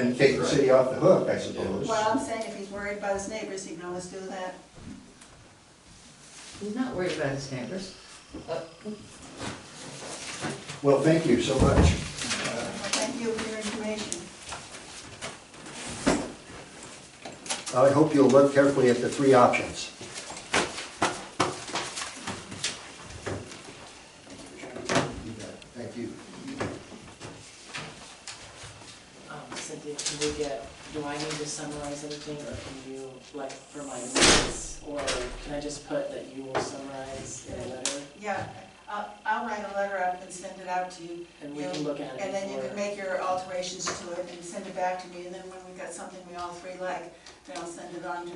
and take the city off the hook, I suppose. Well, I'm saying if he's worried about his neighbors, he can always do that. He's not worried about his neighbors. Well, thank you so much. Well, thank you for your information. I hope you'll look carefully at the three options. Thank you. Cynthia, can we get, do I need to summarize anything, or can you, like, for my minutes, or can I just put that you will summarize in a letter? Yeah, I'll write a letter up and send it out to you. And we can look at it And then you before. can make your alterations to it and send it back to me, and then when we've got something we all three like, then I'll send it on to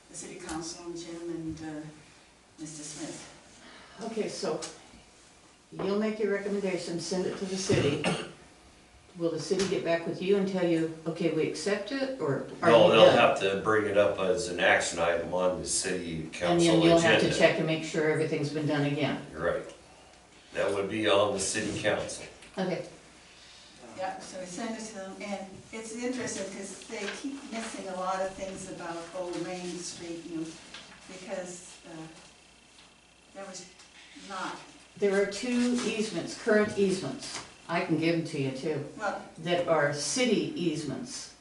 the city council and Jim and Mr. Smith. Okay, so you'll make your recommendation, send it to the city. Will the city get back with you and tell you, okay, we accept it, or are No, you they'll done? have to bring it up as an action item on the city And council then you'll have to agenda. check and make sure everything's been done again. Right. That would be on the city council. Okay. Yeah, so we send it to them, and it's interesting because they keep missing a lot of things about Old Main Street, you know, because that was not, There are two easements, current easements, I can give them to you too, well, that are city easements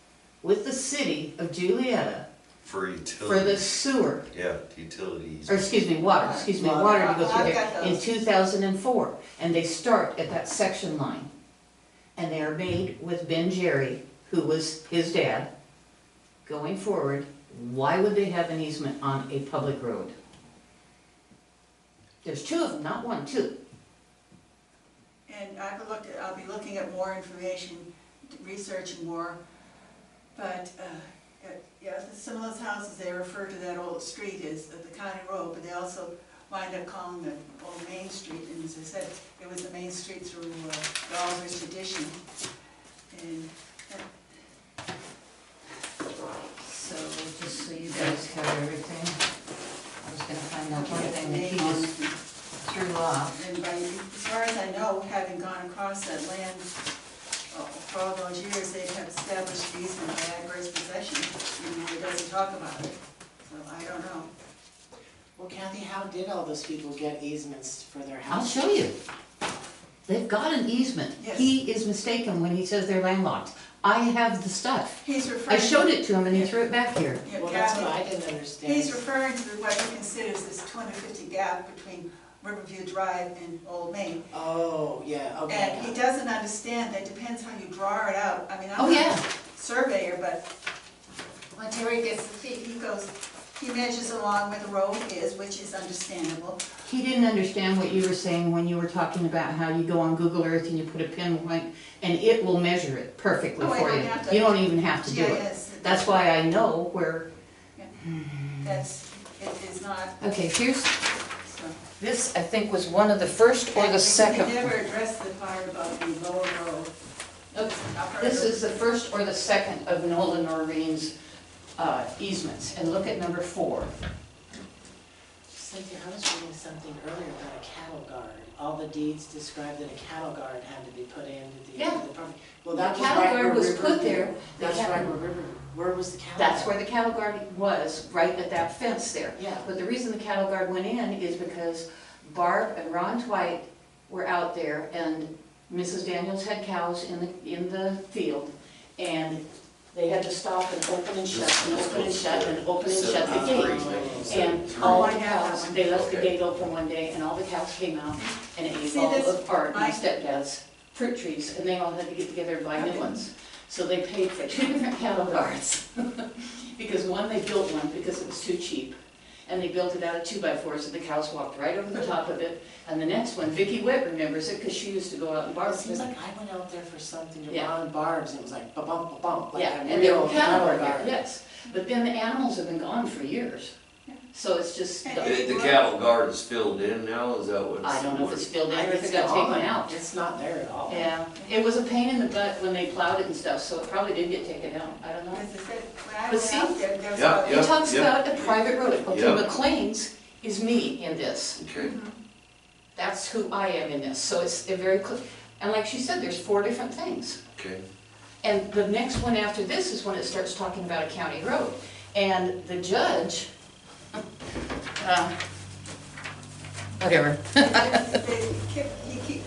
with the city of Julietta For for the utilities. sewer, Yeah, utilities. or excuse me, water to go through I've there got in those. 2004. And they start at that section line. And they are made with Ben Jerry, who was his dad. Going forward, why would they have an easement on a public road? There's two of them, not one, two. and I'll be looking at more information, researching more, but, yeah, some of those houses, they refer to that old street as the county road, but they also wind up calling it Old Main Street, and as I said, it was the main street through Dollar's tradition, and So, just so you guys have everything, I was gonna find out one thing that he name just on- threw off. and as far as I know, having gone across that land for all those years, they have established easement by adverse possession, and it doesn't talk about it, so I don't know. Well, Kathy, how did all those people get easements for their I'll house? show you. They've got an easement. Yes. He is mistaken when he says they're landlocked. I have the stuff. He's referring. I showed it to him and he threw it back here. Yeah, Well, that's Kathy, what I didn't understand. he's referring to what he considers this 250 gap between Riverview Drive and Old Main. Oh, yeah, okay. And he doesn't understand, that depends how you draw it out. I mean, Oh, I'm not yeah. a surveyor, but when Terry gets the feet, he measures along where the road is, which is understandable. He didn't understand what you were saying when you were talking about how you go on Google Earth and you put a pinpoint and it will measure it perfectly Oh, I for don't you. have to. You don't even have to do it. GIS. That's why I know where, It is not, okay, here's, so. this I think was one of the first or the second. He never addressed the part about the lower road. Okay. I've heard This of- is the first or the second of Nolan Noreen's easements, and look at number 4. Cynthia, I was reading something earlier about a cattle guard. All the deeds described that a cattle guard had to be put into the Yeah. property. Well, The that was cattle right guard where was River- put there. The That's cattle- right where River, where was the cattle guard? That's where the cattle guard was, right at that fence there. Yeah. But the reason the cattle guard went in is because Barb and Ron Dwight were out there, and Mrs. Daniels had cows in the field, and they had to stop and open and shut, and open and shut, and open and shut the gate. And all the cows, they left the gate open one day, and all the cows came out and ate See, all this- of our my I- stepdad's fruit trees, and they all had to get together and buy new Okay. ones. So they paid for 2 different cattle guards. Because one, they built one because it was too cheap, and they built it out of 2x4s, and the cows walked right over the top of it. And the next one, Vicki Witt remembers it, because she used to go out and It bark. seems like I went out there for something to Yeah. Ron Barb's, and it was like ba-bump, ba-bump, like Yeah, a and there real were cattle cattle guard, guard. yes. But then the animals have been gone for years. So it's just, And- The cattle guard is filled in now, is that what it's? I don't know if it's filled in or if It's it got gone. taken out. It's not there at all. Yeah, it was a pain in the butt when they plowed it and stuff, so it probably did get taken out, I don't know. As I said, when I But went see- out there, there was Yeah, about yeah. It talks about a private road. Okay, Yeah. McLean's is me in this. Okay. That's who I am in this, so it's a very clear. And like she said, there's 4 different things. Okay. And the next one after this is when it starts talking about a county road. And the judge, whatever. He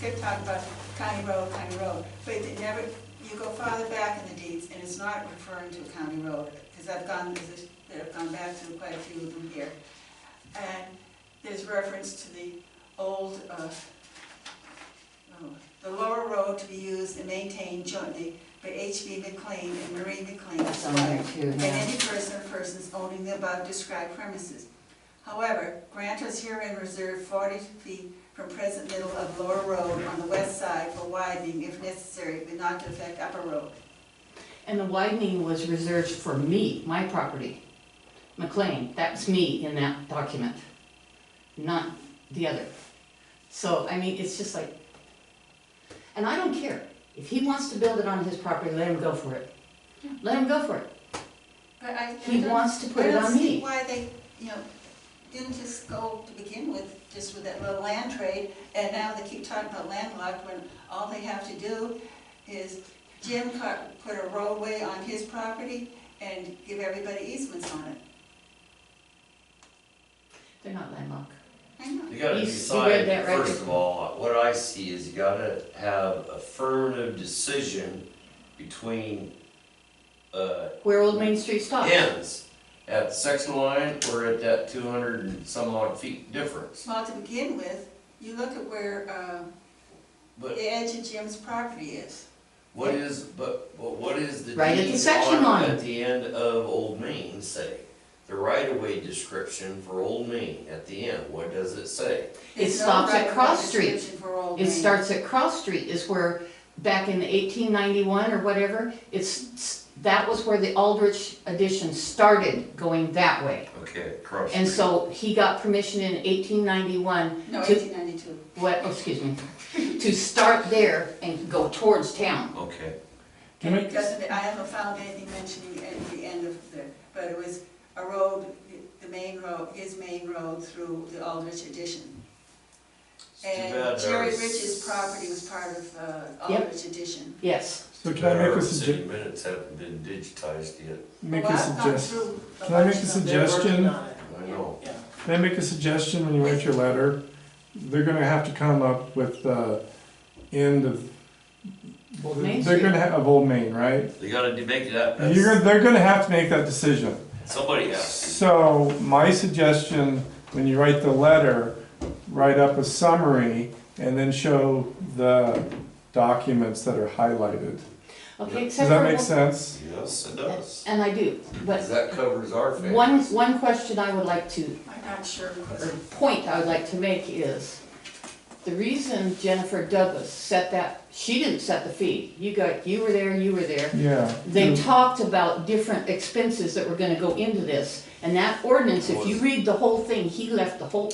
kept talking about county road, but it never, you go farther back in the deeds, and it's not referring to a county road, because I've gone back through quite a few of them here. And there's reference to the old, the lower road to be used and maintained jointly by H.B. McLean and Marie McLean, That's on there too, and yeah. any person or persons owning the above described premises. However, grantors herein reserve 40 feet from present middle of lower road on the west side for widening if necessary, but not to affect upper road. And the widening was reserved for me, my property. McLean, that's me in that document, not the other. So, I mean, it's just like, and I don't care. If he wants to build it on his property, let him go for it. Let him go for it. But He wants to put it on I don't see me. why they, didn't just go to begin with, just with that little land trade, and now they keep talking about landlocked when all they have to do is Jim put a roadway on his property and give everybody easements on it. They're not landlocked. I know. You gotta You read decide, that right first there. of all, what I see is you gotta have affirmative decision between, Where Old Main Street stops. ends at the section line or at that 200 and some odd feet difference. Well, to begin with, you look at where But the edge of Jim's property is. what is the Right at the deeds section on line. at the end of Old Main say? The right-of-way description for Old Main at the end, what does it say? It There's no stops at right-of-way Cross Street. description for Old It Main. starts at Cross Street is where, back in 1891 or whatever, that was where the Aldrich addition started going that way. Okay, cross. And street. so he got permission in 1891 No, to, 1892. excuse me, to start there and go towards town. Okay, And it doesn't, I haven't found anything mentioning at the end of the, but it was a road, the main road, his main road through the Aldrich addition. it's too And bad Jerry there's- Rich's property was part of Yep. Aldrich addition. Yes. So can I make Our a city suggestion? minutes haven't been digitized yet, Make Well, a I've gone suggestion. through a Can I make bunch a of them. They're working Suggestion? on it. I know. Yeah. Can I make a suggestion when you write your letter? They're gonna have to come up with the end of, Old Main they're Street. gonna have, of Old Main, right? They gotta make that, And they're gonna have to make that decision. somebody has So my suggestion, when you write the letter, write up a summary and then show the documents that are highlighted. Okay, Does except that for make one- sense? to. Yes, it does. And I do, but Because that covers our family. one question I would like to, I'm not sure. or point I would like to make is, the reason Jennifer Douglas set that, she didn't set the fee. You were there, Yeah. They talked about different expenses that were gonna go into this, and that ordinance, if you read the whole thing, he left the whole,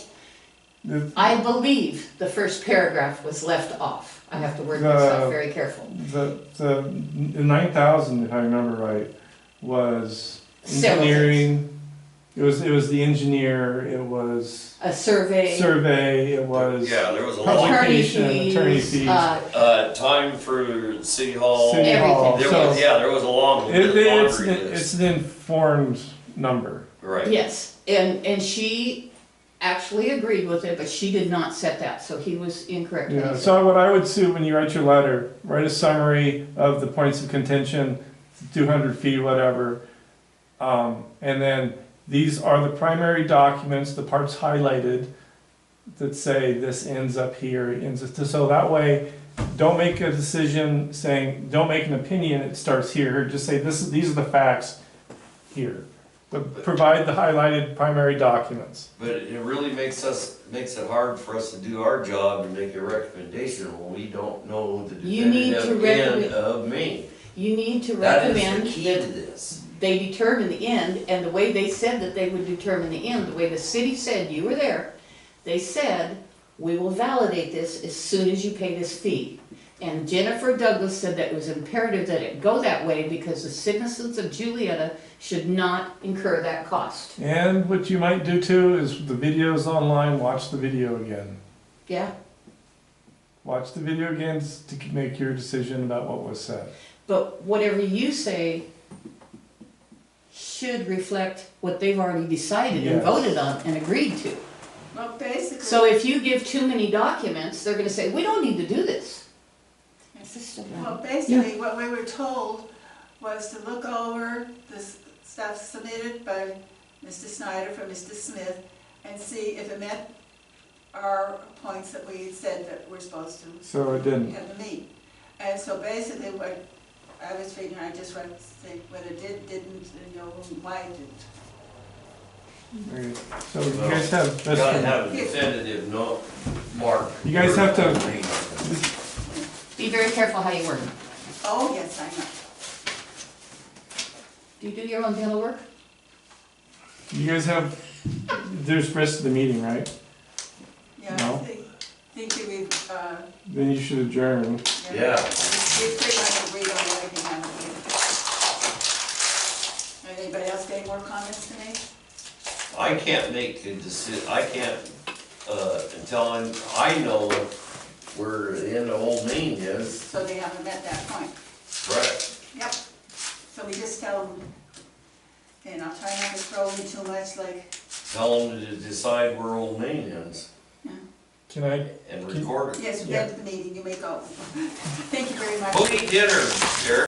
The- I believe the first paragraph was left off. I have to word myself very careful. The 9,000, if I remember right, was Several things. engineering. It was the engineer, it was A survey, survey, it was Yeah, there was a lot, attorney publication, attorney fees, fees. time for city hall. City Hall. everything. There was, So yeah, there was a long laundry list. it's an informed number. Right. yes, and she actually agreed with it, but she did not set that, so he was incorrect. when he Yeah, said- so what I would do when you write your letter, write a summary of the points of contention, 200 feet, whatever. And then these are the primary documents, the parts highlighted that say this ends up here, it ends up, so that way, don't make a decision saying, don't make an opinion, it starts here, just say these are the facts here. But provide the highlighted primary documents. But it really makes it hard for us to do our job and make a recommendation when we don't know the You need to definitive recommend- end of Maine. You need to That is recommend the key to that this. they determine the end, and the way they said that they would determine the end, the way the city said, you were there, they said, we will validate this as soon as you pay this fee. And Jennifer Douglas said that it was imperative that it go that way because the citizens of Julietta should not incur that cost. And what you might do too is the videos online, watch the video again. Yeah, Watch the video again to make your decision about what was said. But whatever you say should reflect what they've already decided and Yes. voted on and agreed to. Well, basically. So if you give too many documents, they're gonna say, we don't need to do this. It's just a- Well, basically, what we were told was to look over this stuff submitted by Mr. Snyder from Mr. Smith and see if it met our points that we said that we're supposed to So it didn't. have the meet. And so basically what I was figuring, I just wanted to say whether it did, didn't, why it didn't. Okay. So you guys have, Gotta that's, have a definitive note, mark. You guys have to- Be very careful how you word them. Oh, yes, I know. Do you do your own dental work? you guys have, there's rest of the meeting, right? Yeah, No. I think that we've, Then you should adjourn. Yeah. we've pretty much agreed on everything on the meeting. Anybody else got any more comments to make? I can't make a I can't, until I know where the end of Old Main is, So they haven't met that point. correct? Yep. So we just tell them, and I'll try not to throw in too much, like, Tell them to decide where Old Main ends Can I, and record it. yes, we get to the meeting, you may go. Thank you very much. We'll eat dinner, Sheriff.